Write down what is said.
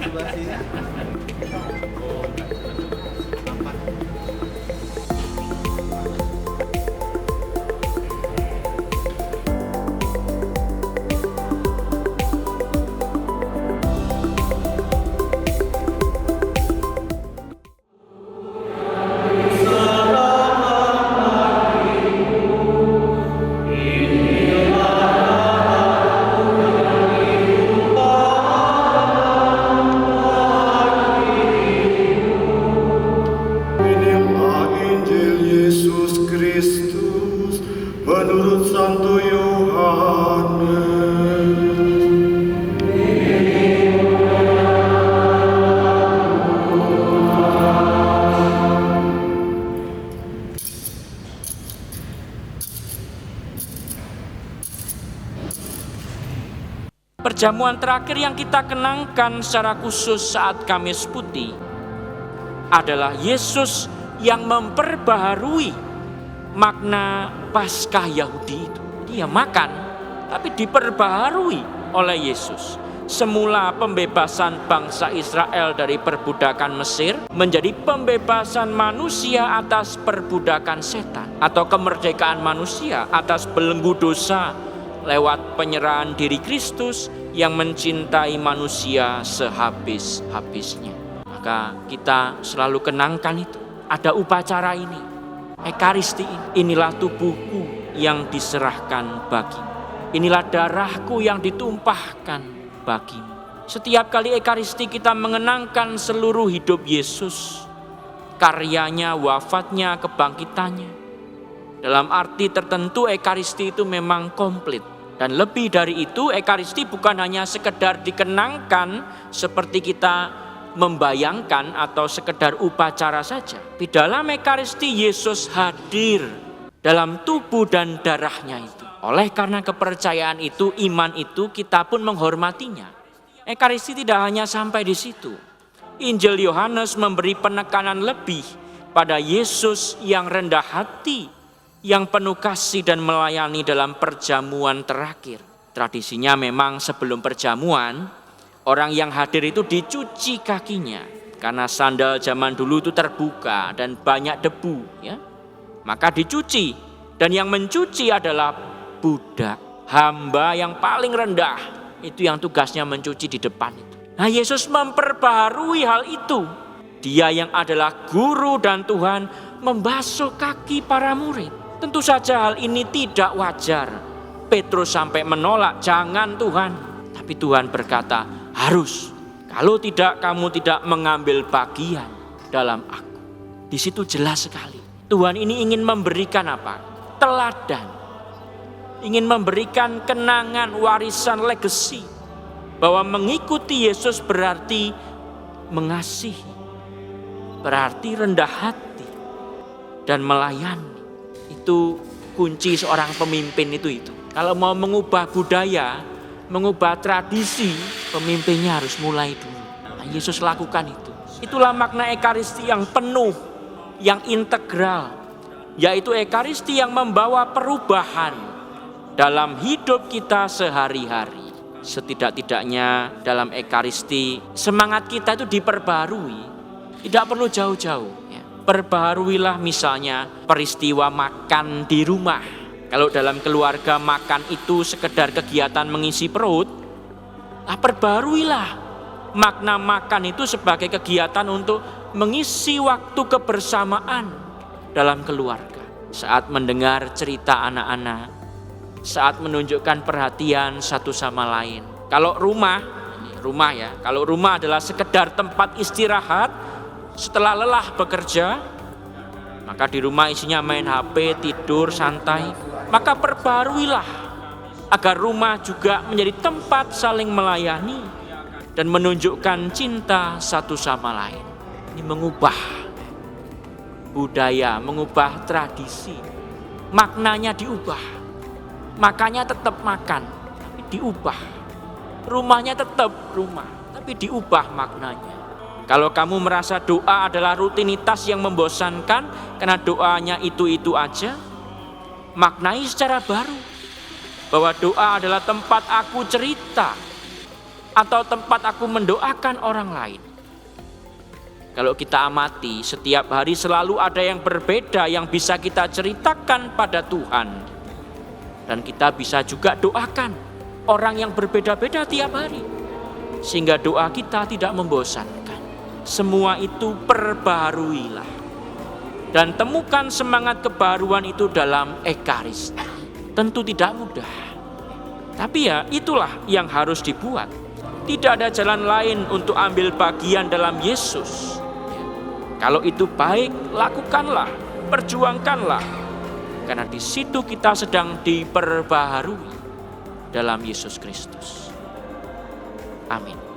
sebelah sini. Inilah Injil Yesus Kristus menurut Santo Yohanes. Perjamuan terakhir yang kita kenangkan secara khusus saat Kamis Putih adalah Yesus yang memperbaharui makna Paskah Yahudi itu. Dia makan, tapi diperbaharui oleh Yesus. Semula pembebasan bangsa Israel dari perbudakan Mesir menjadi pembebasan manusia atas perbudakan setan, atau kemerdekaan manusia atas belenggu dosa lewat penyerahan diri Kristus yang mencintai manusia sehabis-habisnya. Maka kita selalu kenangkan itu. Ada upacara ini, Ekaristi ini. Inilah tubuhku yang diserahkan bagimu. Inilah darahku yang ditumpahkan bagimu. Setiap kali Ekaristi kita mengenangkan seluruh hidup Yesus, karyanya, wafatnya, kebangkitannya. Dalam arti tertentu Ekaristi itu memang komplit. Dan lebih dari itu, Ekaristi bukan hanya sekedar dikenangkan seperti kita membayangkan atau sekedar upacara saja. Di dalam Ekaristi Yesus hadir dalam tubuh dan darahnya itu. Oleh karena kepercayaan itu, iman itu, kita pun menghormatinya. Ekaristi tidak hanya sampai di situ. Injil Yohanes memberi penekanan lebih pada Yesus yang rendah hati, yang penuh kasih dan melayani dalam perjamuan terakhir. Tradisinya memang sebelum perjamuan, orang yang hadir itu dicuci kakinya. Karena sandal zaman dulu itu terbuka dan banyak debu, ya. Maka dicuci, dan yang mencuci adalah budak, hamba yang paling rendah. Itu yang tugasnya mencuci di depan itu. Nah, Yesus memperbaharui hal itu. Dia yang adalah guru dan Tuhan membasuh kaki para murid. Tentu saja hal ini tidak wajar. Petrus sampai menolak, jangan Tuhan. Tapi Tuhan berkata, harus. Kalau tidak, kamu tidak mengambil bagian dalam aku. Di situ jelas sekali. Tuhan ini ingin memberikan apa? Teladan. Ingin memberikan kenangan, warisan, legacy. Bahwa mengikuti Yesus berarti mengasihi. Berarti rendah hati. Dan melayani. Itu kunci seorang pemimpin itu. Kalau mau mengubah budaya, mengubah tradisi, pemimpinnya harus mulai dulu. Nah, Yesus lakukan itu. Itulah makna Ekaristi yang penuh, yang integral, yaitu Ekaristi yang membawa perubahan dalam hidup kita sehari-hari. Setidak-tidaknya dalam Ekaristi semangat kita itu diperbarui, tidak perlu jauh-jauh. Perbaharuilah misalnya peristiwa makan di rumah. Kalau dalam keluarga makan itu sekedar kegiatan mengisi perut, perbaharuilah makna makan itu sebagai kegiatan untuk mengisi waktu kebersamaan dalam keluarga. Saat mendengar cerita anak-anak, saat menunjukkan perhatian satu sama lain. Kalau rumah ya, kalau rumah adalah sekedar tempat istirahat, setelah lelah bekerja, maka di rumah isinya main HP, tidur, santai. Maka perbaharuilah agar rumah juga menjadi tempat saling melayani dan menunjukkan cinta satu sama lain. Ini mengubah budaya, mengubah tradisi. Maknanya diubah. Makannya tetap makan, tapi diubah. Rumahnya tetap rumah, tapi diubah maknanya. Kalau kamu merasa doa adalah rutinitas yang membosankan karena doanya itu-itu aja, maknai secara baru bahwa doa adalah tempat aku cerita atau tempat aku mendoakan orang lain. Kalau kita amati, setiap hari selalu ada yang berbeda yang bisa kita ceritakan pada Tuhan. Dan kita bisa juga doakan orang yang berbeda-beda tiap hari. Sehingga doa kita tidak membosankan. Semua itu perbaharuilah. Dan temukan semangat kebaruan itu dalam Ekaristi. Tentu tidak mudah. Tapi ya itulah yang harus dibuat. Tidak ada jalan lain untuk ambil bagian dalam Yesus. Kalau itu baik, lakukanlah, perjuangkanlah. Karena di situ kita sedang diperbaharui dalam Yesus Kristus. Amin.